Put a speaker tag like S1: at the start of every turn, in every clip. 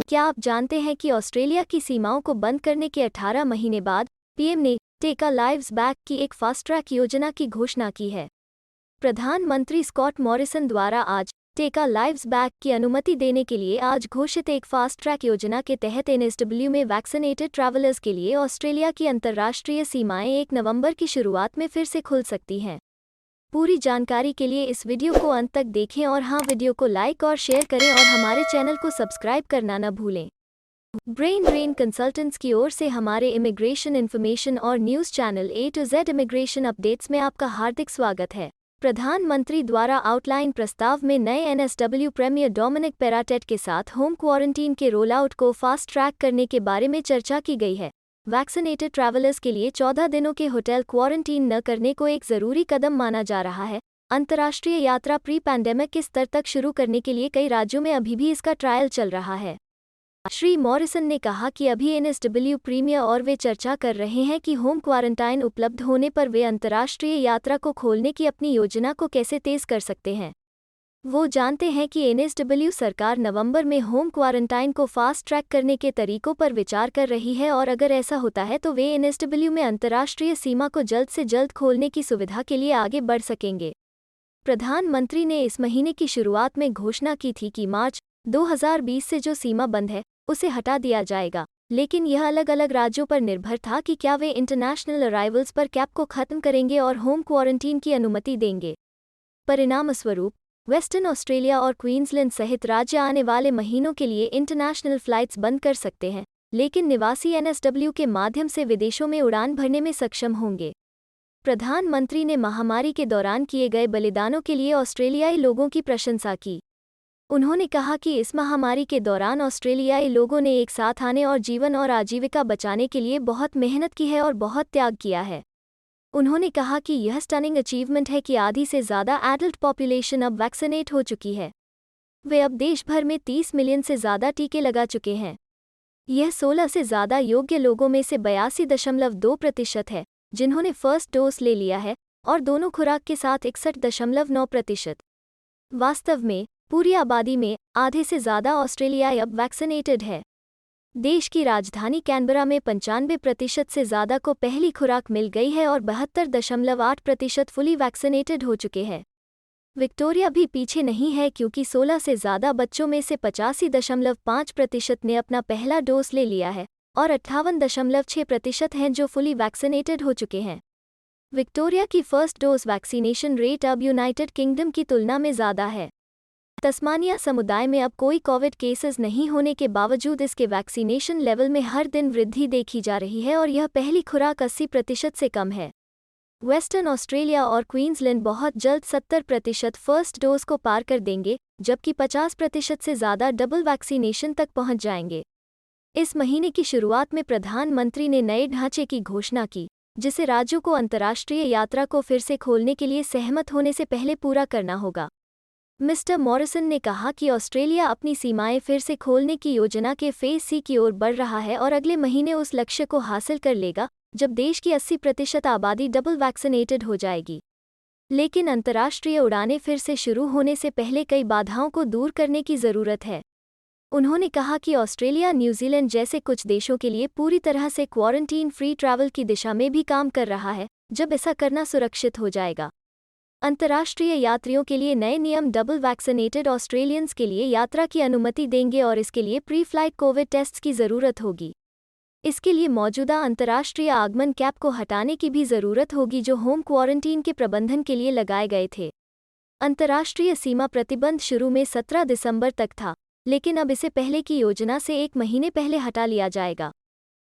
S1: क्या आप जानते हैं कि ऑस्ट्रेलिया की सीमाओं को बंद करने के 18 महीने बाद पीएम ने टेक अ लाइव्स बैक की एक फास्ट ट्रैक योजना की घोषणा की है। प्रधानमंत्री स्कॉट मॉरिसन द्वारा आज टेक अ लाइव्स बैक की अनुमति देने के लिए आज घोषित एक फास्ट ट्रैक योजना के तहत एनएसडब्ल्यू में वैक्सीनेटेड ट्रैवलर्स के लिए ऑस्ट्रेलिया की अंतर्राष्ट्रीय सीमाएं 1 नवंबर की शुरुआत में फिर से खुल सकती हैं। पूरी जानकारी के लिए इस वीडियो को अंत तक देखें और हाँ, वीडियो को लाइक और शेयर करें और हमारे चैनल को सब्सक्राइब करना न भूलें। ब्रेन ड्रेन कंसल्टेंट्स की ओर से हमारे इमिग्रेशन इन्फॉर्मेशन और news channel A to Z immigration updates में आपका हार्दिक स्वागत है। प्रधानमंत्री द्वारा आउटलाइन प्रस्ताव में नए एनएसडब्ल्यू प्रीमियर डोमिनिक पेराटेट के साथ होम क्वारंटीन के रोल आउट को फास्ट ट्रैक करने के बारे में चर्चा की गई है। वैक्सीनेटेड ट्रैवलर्स के लिए 14 दिनों के होटल क्वारंटीन न करने को एक ज़रूरी कदम माना जा रहा है। अंतर्राष्ट्रीय यात्रा प्री पैंडेमिक के स्तर तक शुरू करने के लिए कई राज्यों में अभी भी इसका ट्रायल चल रहा है। श्री मॉरिसन ने कहा कि अभी एनएसडब्ल्यू प्रीमियर और वे चर्चा कर रहे हैं कि होम क्वारंटाइन उपलब्ध होने पर वे अंतर्राष्ट्रीय यात्रा को खोलने की अपनी योजना को कैसे तेज कर सकते हैं। वो जानते हैं कि एनएसडब्ल्यू सरकार नवंबर में होम क्वारंटाइन को फास्ट ट्रैक करने के तरीकों पर विचार कर रही है और अगर ऐसा होता है तो वे एनएसडब्ल्यू में अंतर्राष्ट्रीय सीमा को जल्द से जल्द खोलने की सुविधा के लिए आगे बढ़ सकेंगे। प्रधानमंत्री ने इस महीने की शुरुआत में घोषणा की थी कि मार्च 2020 से जो सीमा बंद है उसे हटा दिया जाएगा, लेकिन यह अलग अलग राज्यों पर निर्भर था कि क्या वे इंटरनेशनल अराइवल्स पर कैप को खत्म करेंगे और होम क्वारंटीन की अनुमति देंगे। परिणामस्वरूप वेस्टर्न ऑस्ट्रेलिया और क्वींसलैंड सहित राज्य आने वाले महीनों के लिए इंटरनेशनल फ्लाइट्स बंद कर सकते हैं, लेकिन निवासी एनएसडब्ल्यू के माध्यम से विदेशों में उड़ान भरने में सक्षम होंगे। प्रधानमंत्री ने महामारी के दौरान किए गए बलिदानों के लिए ऑस्ट्रेलियाई लोगों की प्रशंसा की। उन्होंने कहा कि इस महामारी के दौरान ऑस्ट्रेलियाई लोगों ने एक साथ आने और जीवन और आजीविका बचाने के लिए बहुत मेहनत की है और बहुत त्याग किया है। उन्होंने कहा कि यह स्टनिंग अचीवमेंट है कि आधी से ज़्यादा एडल्ट पॉपुलेशन अब वैक्सीनेट हो चुकी है। वे अब देश भर में 30 मिलियन से ज़्यादा टीके लगा चुके हैं। यह 16 से ज़्यादा योग्य लोगों में से 82.2% है जिन्होंने फर्स्ट डोज ले लिया है और दोनों खुराक के साथ 61.9%। वास्तव में पूरी आबादी में आधे से ज़्यादा ऑस्ट्रेलियाई अब वैक्सीनेटेड है। देश की राजधानी कैनबरा में 95% से ज़्यादा को पहली खुराक मिल गई है और 72.8% फुली वैक्सीनेटेड हो चुके हैं। विक्टोरिया भी पीछे नहीं है क्योंकि 16 से ज़्यादा बच्चों में से 85.5% ने अपना पहला डोज ले लिया है और 58.6% हैं जो फुली वैक्सीनेटेड हो चुके हैं। विक्टोरिया की फर्स्ट डोज वैक्सीनेशन रेट अब यूनाइटेड किंगडम की तुलना में ज़्यादा है। तस्मानिया समुदाय में अब कोई कोविड केसेस नहीं होने के बावजूद इसके वैक्सीनेशन लेवल में हर दिन वृद्धि देखी जा रही है और यह पहली खुराक 80% से कम है। वेस्टर्न ऑस्ट्रेलिया और क्वींसलैंड बहुत जल्द 70% फर्स्ट डोज को पार कर देंगे, जबकि 50% से ज़्यादा डबल वैक्सीनेशन तक पहुंच जाएंगे। इस महीने की शुरुआत में प्रधानमंत्री ने नए ढांचे की घोषणा की, जिसे राज्यों को अंतर्राष्ट्रीय यात्रा को फिर से खोलने के लिए सहमत होने से पहले पूरा करना होगा। मिस्टर मॉरिसन ने कहा कि ऑस्ट्रेलिया अपनी सीमाएं फिर से खोलने की योजना के फेज C की ओर बढ़ रहा है और अगले महीने उस लक्ष्य को हासिल कर लेगा जब देश की 80% आबादी डबल वैक्सीनेटेड हो जाएगी। लेकिन अंतर्राष्ट्रीय उड़ानें फिर से शुरू होने से पहले कई बाधाओं को दूर करने की ज़रूरत है। उन्होंने कहा कि ऑस्ट्रेलिया न्यूजीलैंड जैसे कुछ देशों के लिए पूरी तरह से क्वारंटीन फ्री ट्रैवल की दिशा में भी काम कर रहा है, जब ऐसा करना सुरक्षित हो जाएगा। अंतर्राष्ट्रीय यात्रियों के लिए नए नियम डबल वैक्सीनेटेड ऑस्ट्रेलियंस के लिए यात्रा की अनुमति देंगे और इसके लिए प्री फ्लाइट कोविड टेस्ट्स की ज़रूरत होगी। इसके लिए मौजूदा अंतर्राष्ट्रीय आगमन कैप को हटाने की भी ज़रूरत होगी जो होम क्वारंटीन के प्रबंधन के लिए लगाए गए थे। अंतर्राष्ट्रीय सीमा प्रतिबंध शुरू में 17 दिसंबर तक था, लेकिन अब इसे पहले की योजना से 1 महीने पहले हटा लिया जाएगा।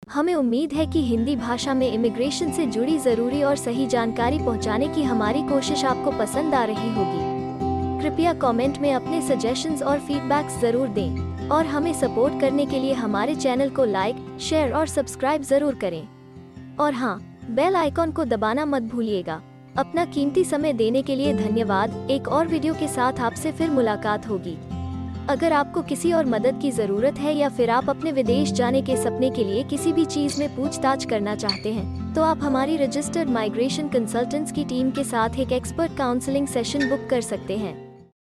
S1: हमें उम्मीद है कि हिंदी भाषा में इमिग्रेशन से जुड़ी ज़रूरी और सही जानकारी पहुंचाने की हमारी कोशिश आपको पसंद आ रही होगी। कृपया कमेंट में अपने सजेशंस और फीडबैक्स ज़रूर दें और हमें सपोर्ट करने के लिए हमारे चैनल को लाइक, शेयर और सब्सक्राइब ज़रूर करें। और हाँ, बेल आइकॉन को दबाना मत भूलिएगा। अपना कीमती समय देने के लिए धन्यवाद। एक और वीडियो के साथ आपसे फिर मुलाकात होगी। अगर आपको किसी और मदद की ज़रूरत है या फिर आप अपने विदेश जाने के सपने के लिए किसी भी चीज़ में पूछताछ करना चाहते हैं, तो आप हमारी रजिस्टर्ड माइग्रेशन कंसल्टेंट्स की टीम के साथ एक एक्सपर्ट काउंसलिंग सेशन बुक कर सकते हैं।